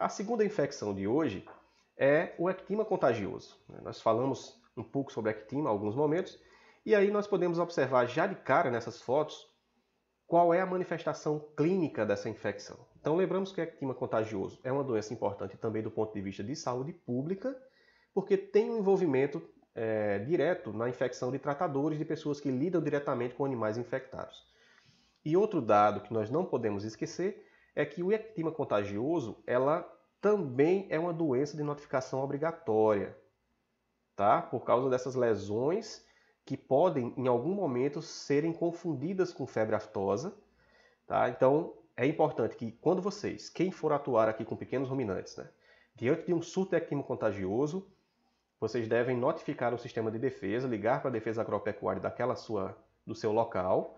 A segunda infecção de hoje é o ectema contagioso. Nós falamos um pouco sobre ectema em alguns momentos, e aí nós podemos observar já de cara nessas fotos qual é a manifestação clínica dessa infecção. Então lembramos que o ectema contagioso é uma doença importante também do ponto de vista de saúde pública, porque tem um envolvimento direto na infecção de tratadores, de pessoas que lidam diretamente com animais infectados. E outro dado que nós não podemos esquecer é que o ectema contagioso, ela também é uma doença de notificação obrigatória, tá? Por causa dessas lesões que podem, em algum momento, serem confundidas com febre aftosa, tá? Então, é importante que, quando vocês, quem for atuar aqui com pequenos ruminantes, né, diante de um surto de ectema contagioso, vocês devem notificar o sistema de defesa, ligar para a defesa agropecuária do seu local.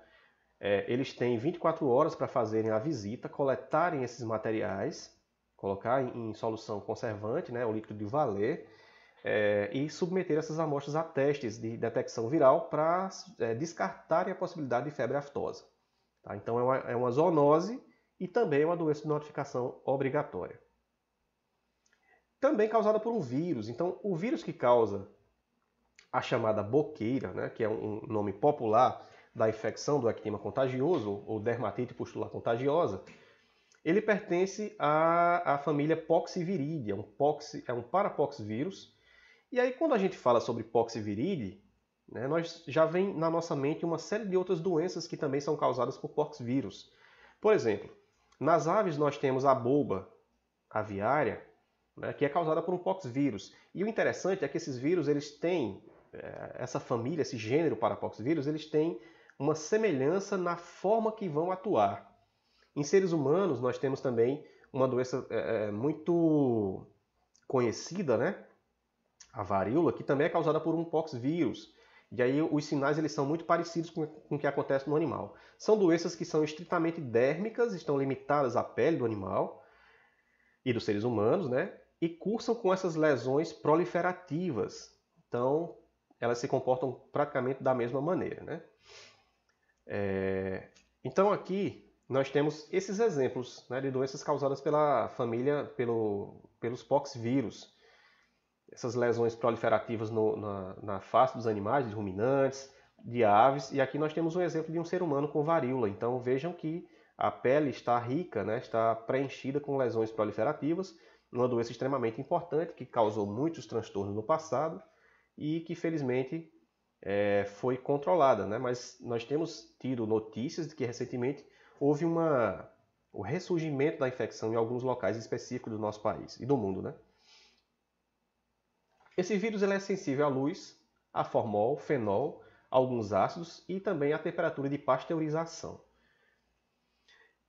Eles têm 24 horas para fazerem a visita, coletarem esses materiais, colocar em solução conservante, né, o líquido de Vallet, e submeter essas amostras a testes de detecção viral para descartarem a possibilidade de febre aftosa. Tá? Então é uma zoonose e também é uma doença de notificação obrigatória. Também causada por um vírus. Então o vírus que causa a chamada boqueira, né, que é um nome popular da infecção do ectema contagioso, ou dermatite pustular contagiosa, ele pertence à família Poxviridae, é um parapoxvírus. E aí, quando a gente fala sobre Poxviridae, né, nós já vem na nossa mente uma série de outras doenças que também são causadas por poxvírus. Por exemplo, nas aves nós temos a bolba aviária, né, que é causada por um poxvírus. E o interessante é que esses vírus, eles têm, essa família, esse gênero parapoxvírus, eles têm uma semelhança na forma que vão atuar. Em seres humanos, nós temos também uma doença muito conhecida, né? A varíola, que também é causada por um poxvírus. E aí os sinais eles são muito parecidos com o que acontece no animal. São doenças que são estritamente dérmicas, estão limitadas à pele do animal e dos seres humanos, né? E cursam com essas lesões proliferativas. Então, elas se comportam praticamente da mesma maneira, né? Então aqui nós temos esses exemplos, né, de doenças causadas pela família, pelos poxvírus. Essas lesões proliferativas na face dos animais, de ruminantes, de aves. E aqui nós temos um exemplo de um ser humano com varíola. Então vejam que a pele está rica, né, está preenchida com lesões proliferativas, uma doença extremamente importante que causou muitos transtornos no passado e que felizmente foi controlada, né? Mas nós temos tido notícias de que recentemente houve o ressurgimento da infecção em alguns locais específicos do nosso país e do mundo, né? Esse vírus ele é sensível à luz, a formol, fenol, alguns ácidos e também à temperatura de pasteurização.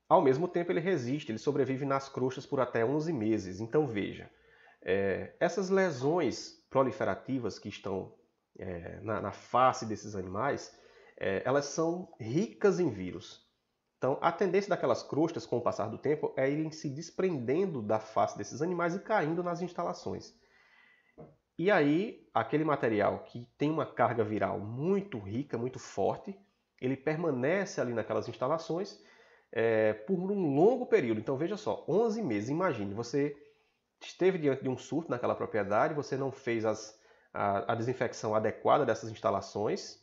Ao mesmo tempo ele resiste, ele sobrevive nas crostas por até 11 meses. Então veja, essas lesões proliferativas que estão na face desses animais, elas são ricas em vírus. Então, a tendência daquelas crostas, com o passar do tempo, é irem se desprendendo da face desses animais e caindo nas instalações. E aí, aquele material que tem uma carga viral muito rica, muito forte, ele permanece ali naquelas instalações por um longo período. Então, veja só, 11 meses. Imagine, você esteve diante de um surto naquela propriedade, você não fez a desinfecção adequada dessas instalações,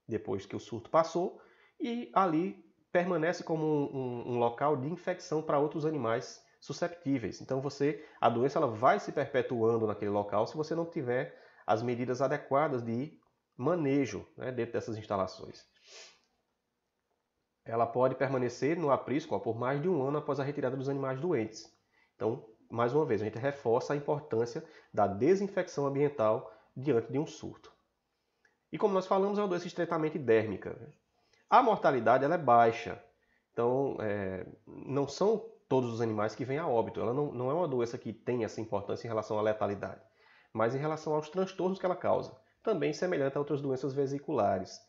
depois que o surto passou, e ali permanece como um local de infecção para outros animais susceptíveis. Então a doença ela vai se perpetuando naquele local se você não tiver as medidas adequadas de manejo, né, dentro dessas instalações. Ela pode permanecer no aprisco por mais de 1 ano após a retirada dos animais doentes. Então, mais uma vez, a gente reforça a importância da desinfecção ambiental diante de um surto. E como nós falamos, é uma doença estritamente dérmica. A mortalidade ela é baixa. Então, não são todos os animais que vêm a óbito. Ela não é uma doença que tem essa importância em relação à letalidade, mas em relação aos transtornos que ela causa. Também semelhante a outras doenças vesiculares.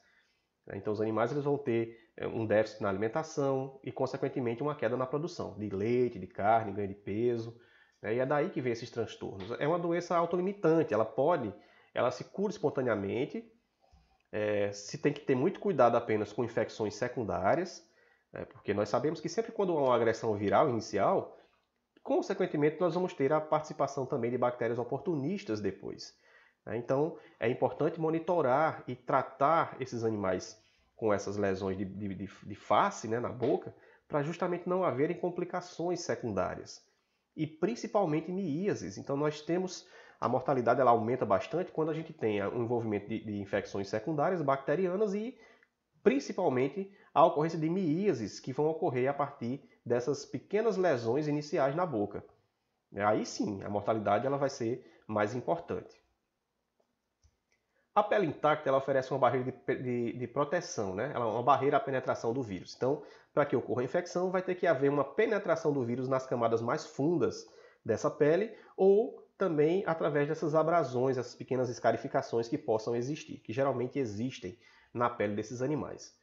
Então, os animais eles vão ter um déficit na alimentação e, consequentemente, uma queda na produção de leite, de carne, ganho de peso. E é daí que vem esses transtornos. É uma doença autolimitante. Ela se cura espontaneamente. Se tem que ter muito cuidado apenas com infecções secundárias, porque nós sabemos que sempre quando há uma agressão viral inicial, consequentemente, nós vamos ter a participação também de bactérias oportunistas depois. Então, é importante monitorar e tratar esses animais com essas lesões de face, né, na boca, para justamente não haverem complicações secundárias. E principalmente miíases. Então, nós temos a mortalidade, ela aumenta bastante quando a gente tem o envolvimento de infecções secundárias bacterianas e principalmente a ocorrência de miíases que vão ocorrer a partir dessas pequenas lesões iniciais na boca. Aí sim, a mortalidade ela vai ser mais importante. A pele intacta ela oferece uma barreira de proteção, né? Ela é uma barreira à penetração do vírus. Então, para que ocorra a infecção, vai ter que haver uma penetração do vírus nas camadas mais fundas dessa pele ou também através dessas abrasões, essas pequenas escarificações que possam existir, que geralmente existem na pele desses animais.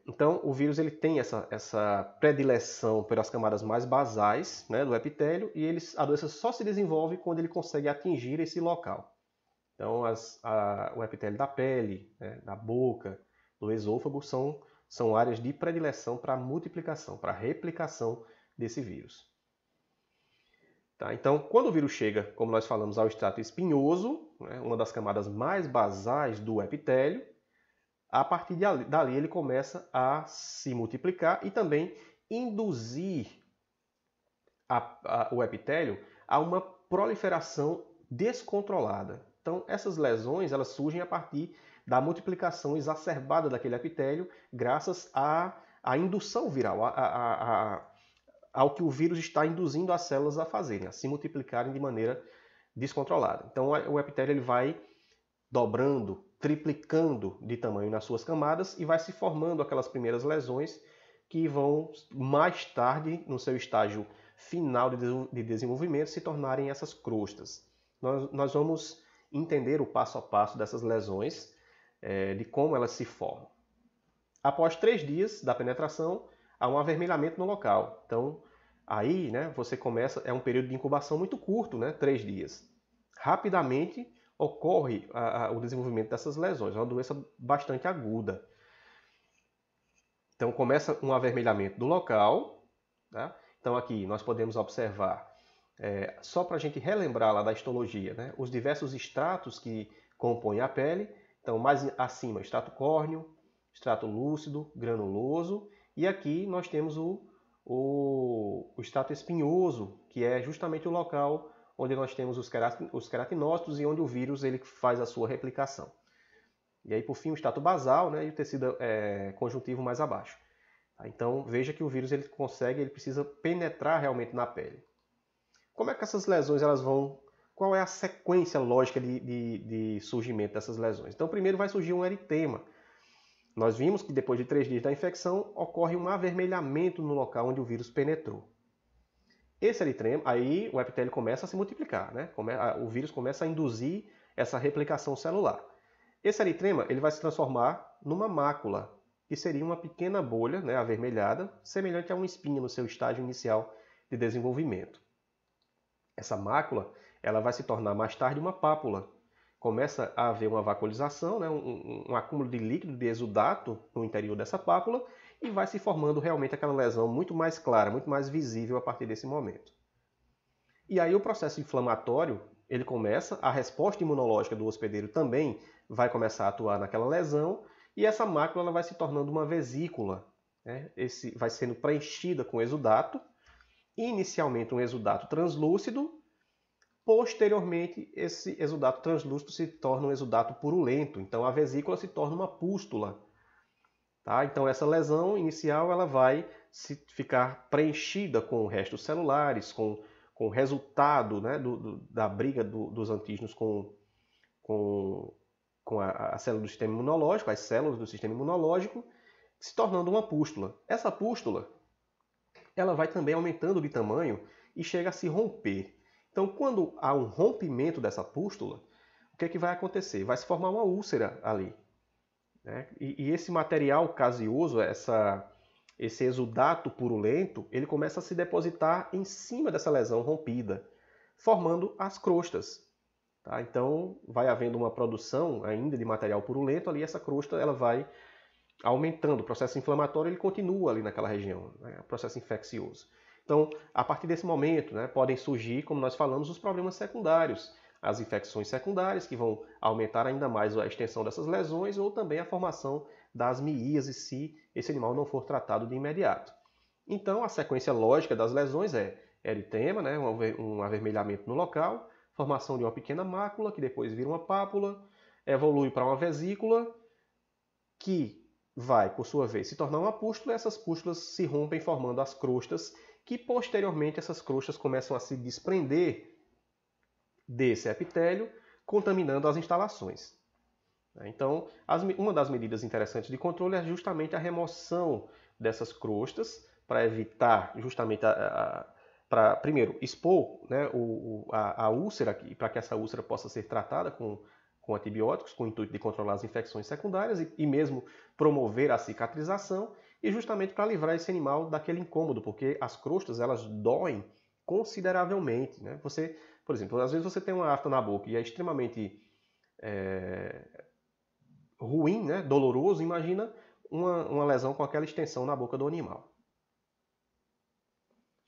Então, o vírus ele tem essa predileção pelas camadas mais basais, né, do epitélio e a doença só se desenvolve quando ele consegue atingir esse local. Então, o epitélio da pele, né, da boca, do esôfago são áreas de predileção para multiplicação, para replicação desse vírus. Tá? Então, quando o vírus chega, como nós falamos, ao estrato espinhoso, né, uma das camadas mais basais do epitélio, a partir dali ele começa a se multiplicar e também induzir o epitélio a uma proliferação descontrolada. Então, essas lesões elas surgem a partir da multiplicação exacerbada daquele epitélio, graças à indução viral, ao que o vírus está induzindo as células a fazerem, a se multiplicarem de maneira descontrolada. Então, o epitélio ele vai dobrando, triplicando de tamanho nas suas camadas e vai se formando aquelas primeiras lesões que vão, mais tarde, no seu estágio final de desenvolvimento, se tornarem essas crostas. Nós vamos entender o passo a passo dessas lesões, de como elas se formam. Após 3 dias da penetração, há um avermelhamento no local. Então, aí, né, você começa, é um período de incubação muito curto, né, 3 dias. Rapidamente ocorre o desenvolvimento dessas lesões, é uma doença bastante aguda. Então, começa um avermelhamento do local. Tá? Então, aqui nós podemos observar, só para a gente relembrar lá da histologia, né, os diversos estratos que compõem a pele. Então, mais acima, estrato córneo, estrato lúcido, granuloso. E aqui nós temos o estrato espinhoso, que é justamente o local onde nós temos os queratinócitos e onde o vírus ele faz a sua replicação. E aí, por fim, o estrato basal, né, e o tecido conjuntivo mais abaixo. Então, veja que o vírus ele precisa penetrar realmente na pele. Como é que essas lesões elas vão... Qual é a sequência lógica de surgimento dessas lesões? Então, primeiro vai surgir um eritema. Nós vimos que depois de 3 dias da infecção, ocorre um avermelhamento no local onde o vírus penetrou. Esse eritema, aí o epitélio começa a se multiplicar, né? O vírus começa a induzir essa replicação celular. Esse eritema ele vai se transformar numa mácula, que seria uma pequena bolha, né, avermelhada, semelhante a uma espinha no seu estágio inicial de desenvolvimento. Essa mácula ela vai se tornar mais tarde uma pápula. Começa a haver uma vacuolização, né, um acúmulo de líquido, de exudato no interior dessa pápula e vai se formando realmente aquela lesão muito mais clara, muito mais visível a partir desse momento. E aí o processo inflamatório, ele começa, a resposta imunológica do hospedeiro também vai começar a atuar naquela lesão e essa mácula ela vai se tornando uma vesícula, né? Vai sendo preenchida com exudato, inicialmente um exudato translúcido. Posteriormente, esse exudato translúcido se torna um exudato purulento. Então, a vesícula se torna uma pústula. Tá? Então, essa lesão inicial ela vai ficar preenchida com restos celulares, com o resultado, né, da briga dos antígenos com a célula do sistema imunológico, as células do sistema imunológico, se tornando uma pústula. Essa pústula ela vai também aumentando de tamanho e chega a se romper. Então, quando há um rompimento dessa pústula, o que é que vai acontecer? Vai se formar uma úlcera ali. Né? E esse material caseoso, esse exudato purulento, ele começa a se depositar em cima dessa lesão rompida, formando as crostas. Tá? Então, vai havendo uma produção ainda de material purulento ali, essa crosta ela vai aumentando. O processo inflamatório ele continua ali naquela região, né? O processo infeccioso. Então, a partir desse momento, né, podem surgir, como nós falamos, os problemas secundários, as infecções secundárias, que vão aumentar ainda mais a extensão dessas lesões, ou também a formação das miíases, se esse animal não for tratado de imediato. Então, a sequência lógica das lesões é eritema, né, um avermelhamento no local, formação de uma pequena mácula, que depois vira uma pápula, evolui para uma vesícula, que vai, por sua vez, se tornar uma pústula, e essas pústulas se rompem formando as crostas, que posteriormente essas crostas começam a se desprender desse epitélio, contaminando as instalações. Então, uma das medidas interessantes de controle é justamente a remoção dessas crostas, para evitar justamente para, primeiro, expor, né, a úlcera, para que essa úlcera possa ser tratada com antibióticos, com o intuito de controlar as infecções secundárias e mesmo promover a cicatrização, e justamente para livrar esse animal daquele incômodo, porque as crostas elas doem consideravelmente. Né? Você, por exemplo, às vezes você tem uma afta na boca e é extremamente ruim, né? Doloroso, imagina uma lesão com aquela extensão na boca do animal.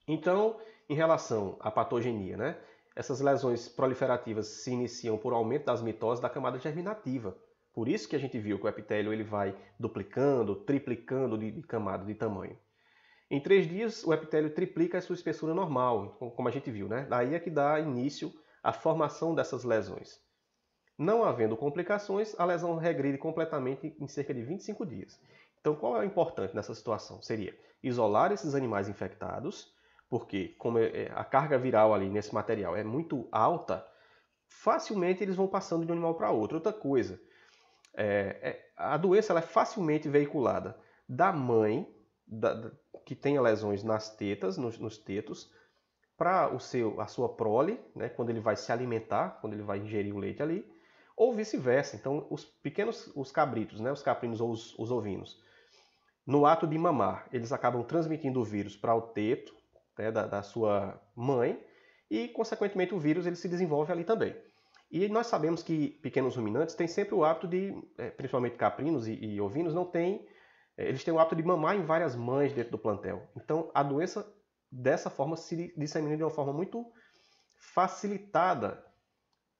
Então, em relação à patogenia, né? Essas lesões proliferativas se iniciam por aumento das mitoses da camada germinativa. Por isso que a gente viu que o epitélio ele vai duplicando, triplicando de camada, de tamanho. Em 3 dias, o epitélio triplica a sua espessura normal, como a gente viu, né? Daí é que dá início à formação dessas lesões. Não havendo complicações, a lesão regride completamente em cerca de 25 dias. Então, qual é o importante nessa situação? Seria isolar esses animais infectados, porque como a carga viral ali nesse material é muito alta, facilmente eles vão passando de um animal para outro. Outra coisa, a doença ela é facilmente veiculada da mãe que tenha lesões nas tetas, nos tetos, para a sua prole, né, quando ele vai se alimentar, quando ele vai ingerir o leite ali, ou vice-versa. Então, os cabritos, né, os caprinos ou os ovinos, no ato de mamar, eles acabam transmitindo o vírus para o teto, né, da sua mãe, e, consequentemente, o vírus ele se desenvolve ali também. E nós sabemos que pequenos ruminantes têm sempre o hábito de, principalmente caprinos e ovinos, eles têm o hábito de mamar em várias mães dentro do plantel. Então, a doença, dessa forma, se dissemina de uma forma muito facilitada,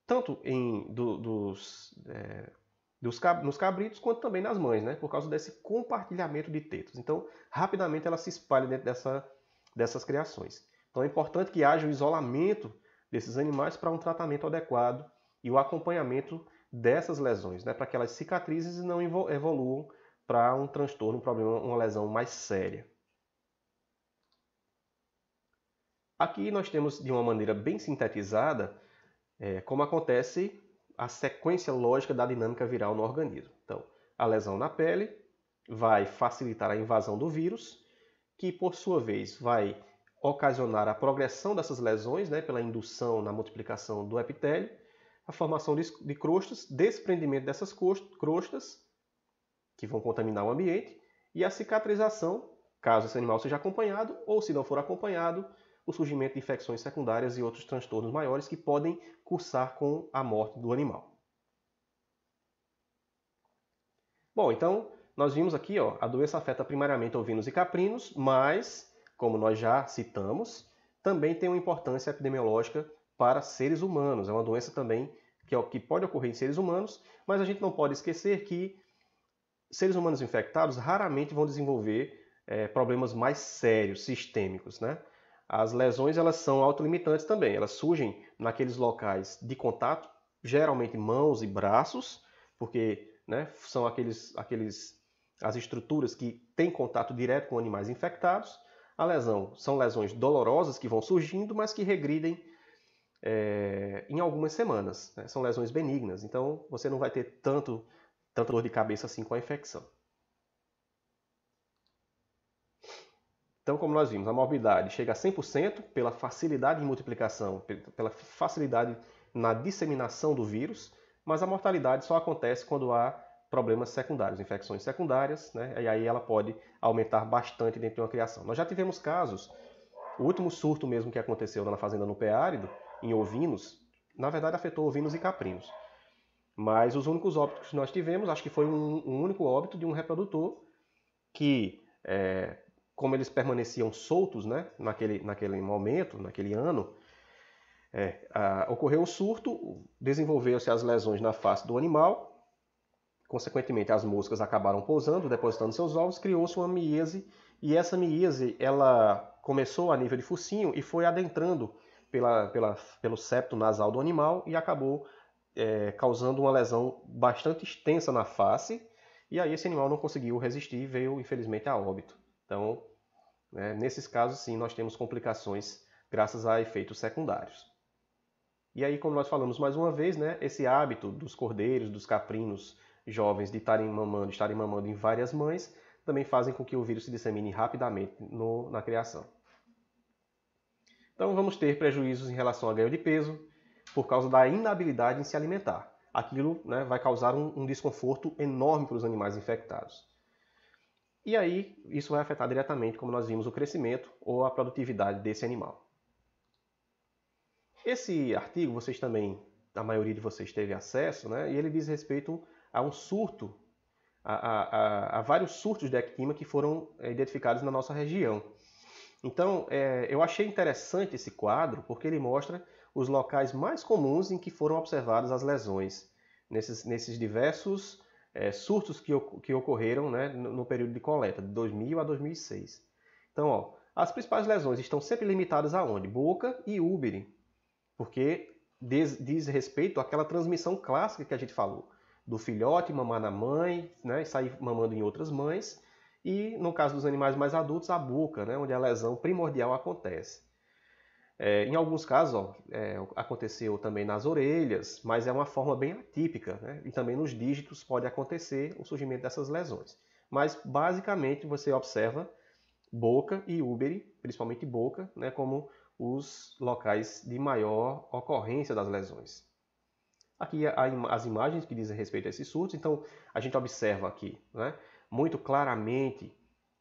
tanto nos cabritos, quanto também nas mães, né? Por causa desse compartilhamento de tetos. Então, rapidamente ela se espalha dentro dessas criações. Então, é importante que haja o isolamento desses animais para um tratamento adequado e o acompanhamento dessas lesões, né? Para que elas cicatrizem e não evoluam para um transtorno, um problema, uma lesão mais séria. Aqui nós temos, de uma maneira bem sintetizada, como acontece a sequência lógica da dinâmica viral no organismo. Então, a lesão na pele vai facilitar a invasão do vírus, que por sua vez vai ocasionar a progressão dessas lesões, né, pela indução na multiplicação do epitélio, a formação de crostas, desprendimento dessas crostas, que vão contaminar o ambiente, e a cicatrização, caso esse animal seja acompanhado, ou se não for acompanhado, o surgimento de infecções secundárias e outros transtornos maiores que podem cursar com a morte do animal. Bom, então nós vimos aqui, a doença afeta primariamente ovinos e caprinos, mas, como nós já citamos, também tem uma importância epidemiológica para seres humanos. É uma doença também que pode ocorrer em seres humanos, mas a gente não pode esquecer que seres humanos infectados raramente vão desenvolver problemas mais sérios, sistêmicos, né? As lesões elas são autolimitantes também, elas surgem naqueles locais de contato, geralmente mãos e braços, porque, né, são as estruturas que têm contato direto com animais infectados. A lesão são lesões dolorosas que vão surgindo, mas que regridem em algumas semanas, né? São lesões benignas, então você não vai ter tanta dor de cabeça assim com a infecção. Então, como nós vimos, a morbidade chega a 100% pela facilidade de multiplicação, pela facilidade na disseminação do vírus, mas a mortalidade só acontece quando há problemas secundários, infecções secundárias, né? E aí ela pode aumentar bastante dentro de uma criação. Nós já tivemos casos, o último surto mesmo que aconteceu na fazenda no pé árido, em ovinos, na verdade afetou ovinos e caprinos. Mas os únicos óbitos que nós tivemos, acho que foi um único óbito de um reprodutor que como eles permaneciam soltos, né, naquele momento, naquele ano, ocorreu um surto, desenvolveram-se as lesões na face do animal, consequentemente as moscas acabaram pousando, depositando seus ovos, criou-se uma miíase, e essa miíase ela começou a nível de focinho e foi adentrando pelo septo nasal do animal e acabou causando uma lesão bastante extensa na face, e aí esse animal não conseguiu resistir e veio, infelizmente, a óbito. Então, nesses casos, sim, nós temos complicações graças a efeitos secundários. E aí, como nós falamos mais uma vez, né, esse hábito dos cordeiros, dos caprinos jovens de estarem mamando em várias mães, também fazem com que o vírus se dissemine rapidamente na criação. Então vamos ter prejuízos em relação a ganho de peso por causa da inabilidade em se alimentar. Aquilo, né, vai causar um desconforto enorme para os animais infectados. E aí isso vai afetar diretamente, como nós vimos, o crescimento ou a produtividade desse animal. Esse artigo, vocês também, a maioria de vocês teve acesso, né, e ele diz respeito a um surto, a vários surtos de ectima que foram identificados na nossa região. Então, eu achei interessante esse quadro porque ele mostra os locais mais comuns em que foram observadas as lesões, nesses diversos surtos que ocorreram, né, no período de coleta, de 2000 a 2006. Então, ó, as principais lesões estão sempre limitadas aonde? Boca e úbere, porque diz respeito àquela transmissão clássica que a gente falou, do filhote mamar na mãe, né, e sair mamando em outras mães, e no caso dos animais mais adultos, a boca, né, onde a lesão primordial acontece. Em alguns casos, aconteceu também nas orelhas, mas é uma forma bem atípica, né, e também nos dígitos pode acontecer o surgimento dessas lesões. Mas basicamente você observa boca e úbere, principalmente boca, né, como os locais de maior ocorrência das lesões. Aqui as imagens que dizem respeito a esses surtos. Então a gente observa aqui, né, muito claramente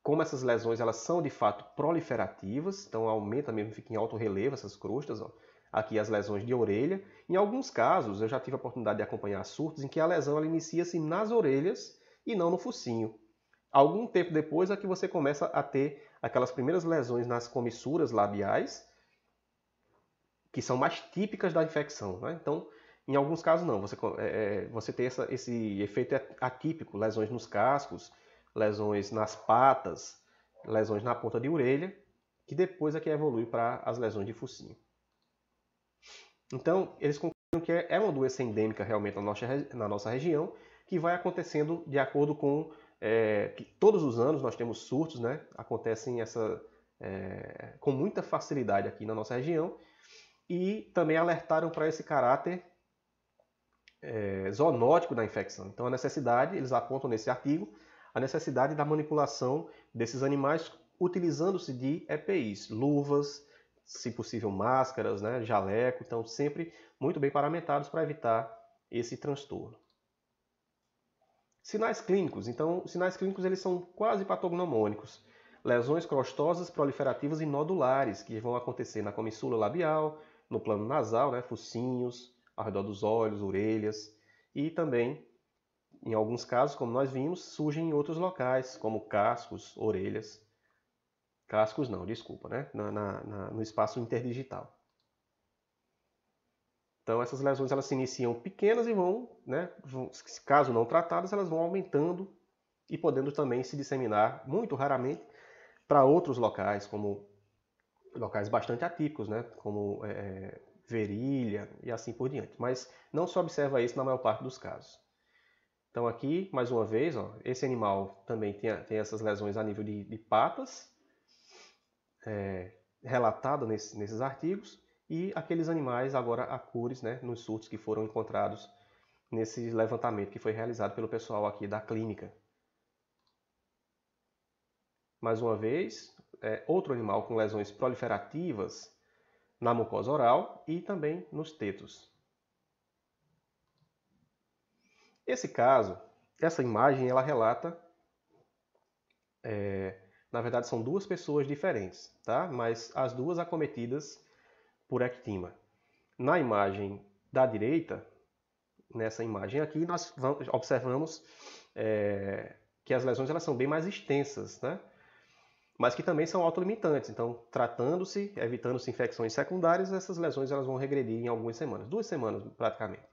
como essas lesões elas são de fato proliferativas, então aumenta mesmo, fica em alto relevo essas crostas. Ó. Aqui as lesões de orelha. Em alguns casos eu já tive a oportunidade de acompanhar surtos em que a lesão inicia-se nas orelhas e não no focinho. Algum tempo depois é que você começa a ter aquelas primeiras lesões nas comissuras labiais, que são mais típicas da infecção. Né? Então, em alguns casos não, você tem esse efeito atípico, lesões nos cascos, lesões nas patas, lesões na ponta de orelha, que depois é que evolui para as lesões de focinho. Então, eles concluíram que é uma doença endêmica realmente na nossa região, que vai acontecendo de acordo com que todos os anos nós temos surtos, né? Acontecem com muita facilidade aqui na nossa região, e também alertaram para esse caráter zoonótico da infecção. Então a necessidade, eles apontam nesse artigo, a necessidade da manipulação desses animais utilizando-se de EPIs, luvas, se possível máscaras, né, jaleco, então sempre muito bem paramentados para evitar esse transtorno. Sinais clínicos. Então, os sinais clínicos eles são quase patognomônicos. Lesões crostosas, proliferativas e nodulares, que vão acontecer na comissura labial, no plano nasal, né, focinhos, ao redor dos olhos, orelhas, e também, em alguns casos, como nós vimos, surgem em outros locais, como cascos, orelhas. Cascos não, desculpa, né, no espaço interdigital. Então essas lesões elas se iniciam pequenas e caso não tratadas, elas vão aumentando e podendo também se disseminar, muito raramente, para outros locais, como locais bastante atípicos, né, como virilha e assim por diante. Mas não se observa isso na maior parte dos casos. Então aqui, mais uma vez, ó, esse animal também tem essas lesões a nível de patas, relatado nesses artigos, e aqueles animais agora a cores, né, nos surtos que foram encontrados nesse levantamento que foi realizado pelo pessoal aqui da clínica. Mais uma vez, outro animal com lesões proliferativas na mucosa oral e também nos tetos. Esse caso, essa imagem, ela relata, na verdade são duas pessoas diferentes, tá? Mas as duas acometidas por ectima. Na imagem da direita, nessa imagem aqui, nós observamos que as lesões elas são bem mais extensas, né? mas que também são autolimitantes. Então, tratando-se, evitando-se infecções secundárias, essas lesões elas vão regredir em algumas semanas, 2 semanas praticamente.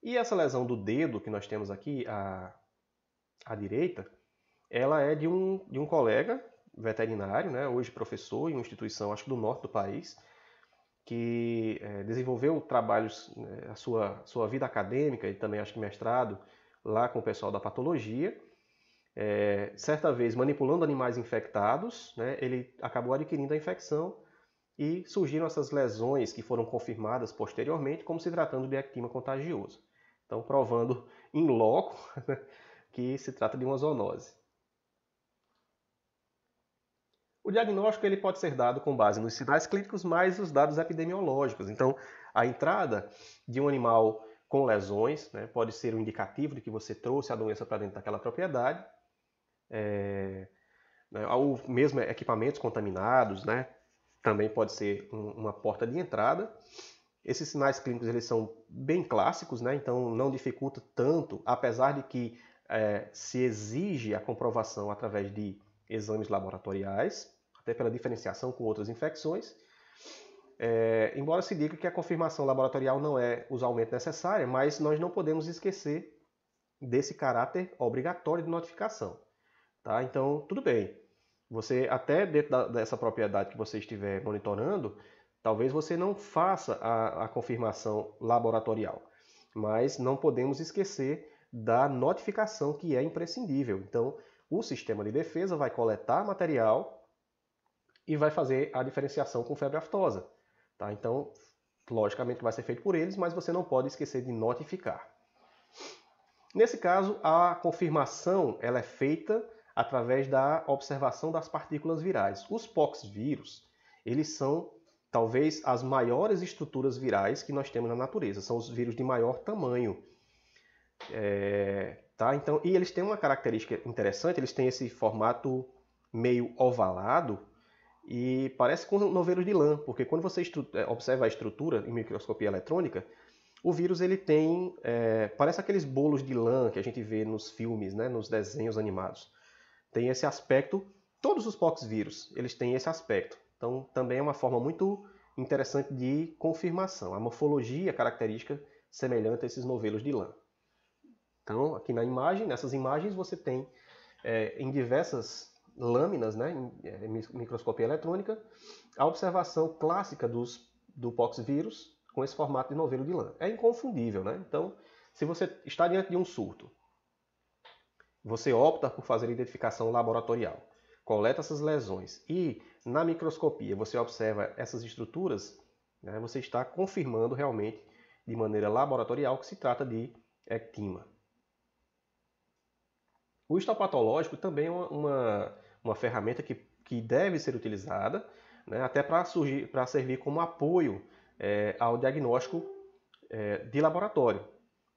E essa lesão do dedo que nós temos aqui à direita, ela é de um colega veterinário, né, hoje professor em uma instituição, acho que do norte do país, que desenvolveu trabalhos, a sua vida acadêmica e também acho que mestrado, lá com o pessoal da patologia. Certa vez, manipulando animais infectados, né, ele acabou adquirindo a infecção e surgiram essas lesões que foram confirmadas posteriormente como se tratando de ectema contagioso. Então, provando in loco que se trata de uma zoonose. O diagnóstico ele pode ser dado com base nos sinais clínicos mais os dados epidemiológicos. Então, a entrada de um animal com lesões, né, pode ser um indicativo de que você trouxe a doença para dentro daquela propriedade. Ou mesmo equipamentos contaminados, né, também pode ser uma porta de entrada. Esses sinais clínicos eles são bem clássicos, né, então não dificulta tanto, apesar de que se exige a comprovação através de exames laboratoriais, até pela diferenciação com outras infecções. Embora se diga que a confirmação laboratorial não é usualmente necessária, mas nós não podemos esquecer desse caráter obrigatório de notificação. Tá? Então, tudo bem. Você, até dentro dessa propriedade que você estiver monitorando, talvez você não faça a confirmação laboratorial, mas não podemos esquecer da notificação que é imprescindível. Então, o sistema de defesa vai coletar material e vai fazer a diferenciação com febre aftosa. Tá? Então, logicamente vai ser feito por eles, mas você não pode esquecer de notificar. Nesse caso, a confirmação ela é feita através da observação das partículas virais. Os poxvírus, eles são talvez as maiores estruturas virais que nós temos na natureza. São os vírus de maior tamanho. Tá? Então, e eles têm uma característica interessante, eles têm esse formato meio ovalado e parece com novelos de lã, porque quando você observa a estrutura em microscopia eletrônica, o vírus ele tem, parece aqueles bolos de lã que a gente vê nos filmes, né, nos desenhos animados. Tem esse aspecto, todos os poxvírus eles têm esse aspecto. Então também é uma forma muito interessante de confirmação. A morfologia característica semelhante a esses novelos de lã. Então aqui na imagem, nessas imagens você tem em diversas lâminas, né, em microscopia eletrônica, a observação clássica do poxvírus com esse formato de novelo de lã. É inconfundível, né? Então, se você está diante de um surto, você opta por fazer a identificação laboratorial, coleta essas lesões e na microscopia você observa essas estruturas, né, você está confirmando realmente de maneira laboratorial que se trata de ectema. O histopatológico também é uma ferramenta que deve ser utilizada, né, até para servir como apoio ao diagnóstico de laboratório.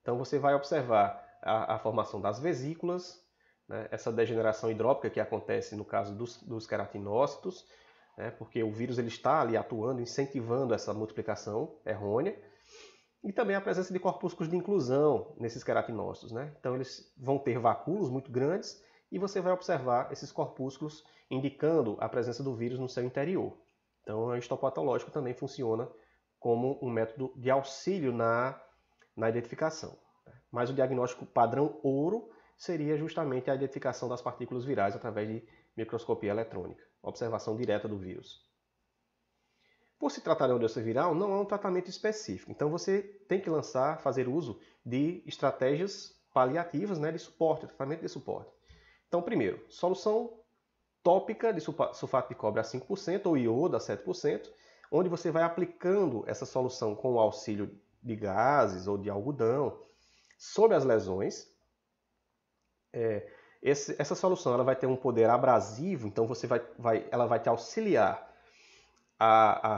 Então você vai observar a formação das vesículas, né, essa degeneração hidrópica que acontece no caso dos queratinócitos, né, porque o vírus ele está ali atuando, incentivando essa multiplicação errônea, e também a presença de corpúsculos de inclusão nesses queratinócitos. Né? Então eles vão ter vacúolos muito grandes e você vai observar esses corpúsculos indicando a presença do vírus no seu interior. Então o histopatológico também funciona como um método de auxílio na identificação. Mas o diagnóstico padrão ouro seria justamente a identificação das partículas virais através de microscopia eletrônica, observação direta do vírus. Por se tratar de uma doença viral, não há um tratamento específico. Então você tem que fazer uso de estratégias paliativas, né, de suporte, tratamento de suporte. Então, primeiro, solução tópica de sulfato de cobre a 5% ou iodo a 7%, onde você vai aplicando essa solução com o auxílio de gases ou de algodão sobre as lesões. Essa solução ela vai ter um poder abrasivo, então ela vai te auxiliar na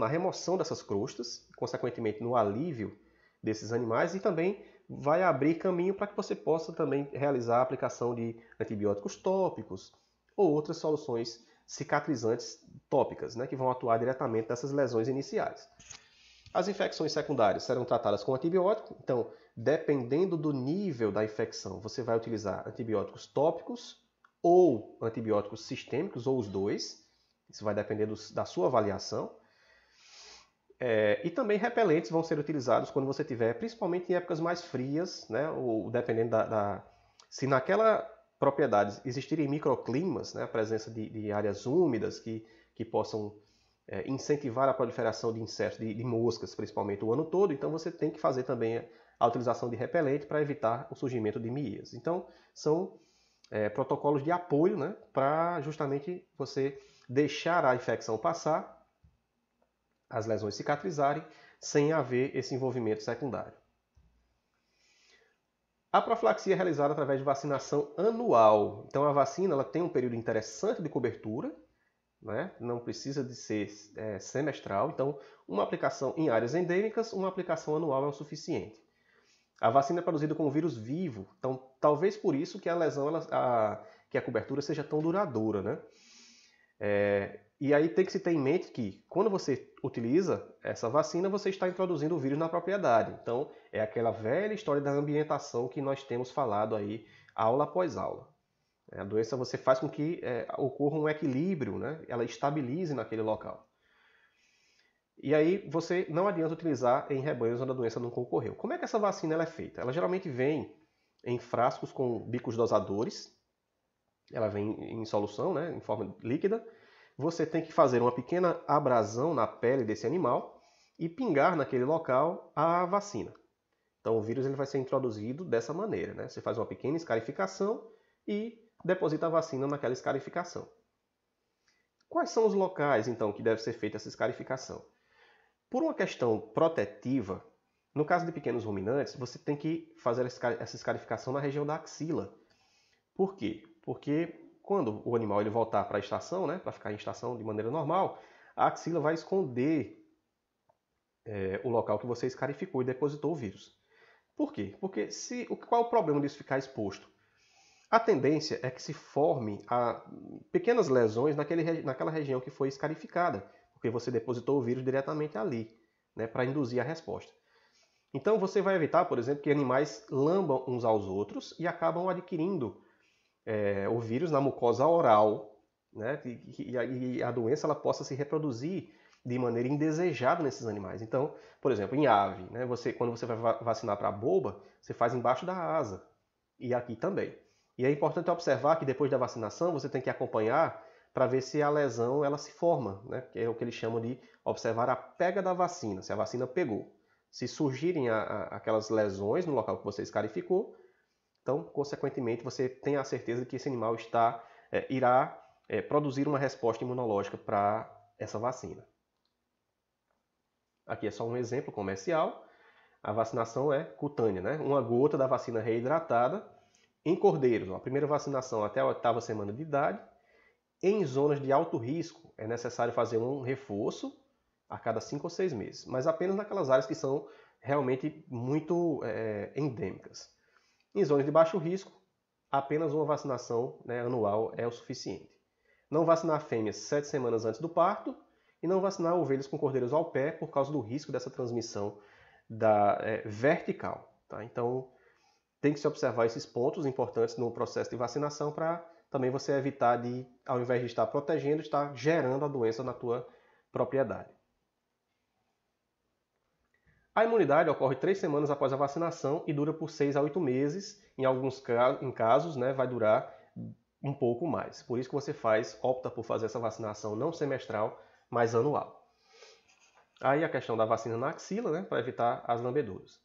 remoção dessas crostas, consequentemente no alívio desses animais, e também vai abrir caminho para que você possa também realizar a aplicação de antibióticos tópicos ou outras soluções cicatrizantes tópicas, né, que vão atuar diretamente nessas lesões iniciais. As infecções secundárias serão tratadas com antibiótico, então, dependendo do nível da infecção, você vai utilizar antibióticos tópicos ou antibióticos sistêmicos, ou os dois. Isso vai depender da sua avaliação. E também repelentes vão ser utilizados quando você tiver, principalmente em épocas mais frias, né? Ou dependendo se naquela propriedade existirem microclimas, né? A presença de áreas úmidas que possam incentivar a proliferação de insetos, de moscas, principalmente o ano todo. Então você tem que fazer também a utilização de repelente para evitar o surgimento de mias. Então são protocolos de apoio, né? Para justamente você deixar a infecção passar, as lesões cicatrizarem, sem haver esse envolvimento secundário. A profilaxia é realizada através de vacinação anual. Então a vacina ela tem um período interessante de cobertura, né? Não precisa de ser semestral. Então uma aplicação em áreas endêmicas, uma aplicação anual é o suficiente. A vacina é produzida com o vírus vivo, então talvez por isso que a lesão, que a cobertura seja tão duradoura, né? E aí tem que se ter em mente que quando você utiliza essa vacina, você está introduzindo o vírus na propriedade. Então é aquela velha história da ambientação que nós temos falado aí aula após aula. A doença você faz com que ocorra um equilíbrio, né? Ela estabilize naquele local. E aí você não adianta utilizar em rebanhos onde a doença não concorreu. Como é que essa vacina ela é feita? Ela geralmente vem em frascos com bicos dosadores. Ela vem em solução, né, em forma líquida. Você tem que fazer uma pequena abrasão na pele desse animal e pingar naquele local a vacina. Então o vírus ele vai ser introduzido dessa maneira, né? Você faz uma pequena escarificação e deposita a vacina naquela escarificação. Quais são os locais, então, que deve ser feita essa escarificação? Por uma questão protetiva, no caso de pequenos ruminantes, você tem que fazer essa escarificação na região da axila. Por quê? Porque quando o animal ele voltar para a estação, né, para ficar em estação de maneira normal, a axila vai esconder o local que você escarificou e depositou o vírus. Por quê? Porque qual é o problema disso ficar exposto? A tendência é que se forme pequenas lesões naquela região que foi escarificada, porque você depositou o vírus diretamente ali, né, para induzir a resposta. Então você vai evitar, por exemplo, que animais lambam uns aos outros e acabam adquirindo o vírus na mucosa oral, né, e a doença ela possa se reproduzir de maneira indesejada nesses animais. Então, por exemplo, em ave, né, quando você vai vacinar para a boba, você faz embaixo da asa, e aqui também. E é importante observar que depois da vacinação você tem que acompanhar para ver se a lesão ela se forma, né? Que é o que eles chamam de observar a pega da vacina, se a vacina pegou. Se surgirem aquelas lesões no local que você escarificou, então, consequentemente, você tem a certeza de que esse animal irá produzir uma resposta imunológica para essa vacina. Aqui é só um exemplo comercial. A vacinação é cutânea, né? Uma gota da vacina reidratada em cordeiros. A primeira vacinação até a 8ª semana de idade. Em zonas de alto risco, é necessário fazer um reforço a cada 5 ou 6 meses, mas apenas naquelas áreas que são realmente muito endêmicas. Em zonas de baixo risco, apenas uma vacinação, né, anual é o suficiente. Não vacinar fêmeas 7 semanas antes do parto e não vacinar ovelhas com cordeiros ao pé por causa do risco dessa transmissão vertical. Tá? Então, tem que se observar esses pontos importantes no processo de vacinação para também você evitar de, ao invés de estar protegendo, estar gerando a doença na tua propriedade. A imunidade ocorre 3 semanas após a vacinação e dura por 6 a 8 meses. Em alguns casos, né, vai durar um pouco mais. Por isso que você opta por fazer essa vacinação não semestral, mas anual. Aí a questão da vacina na axila, né, para evitar as lambeduras.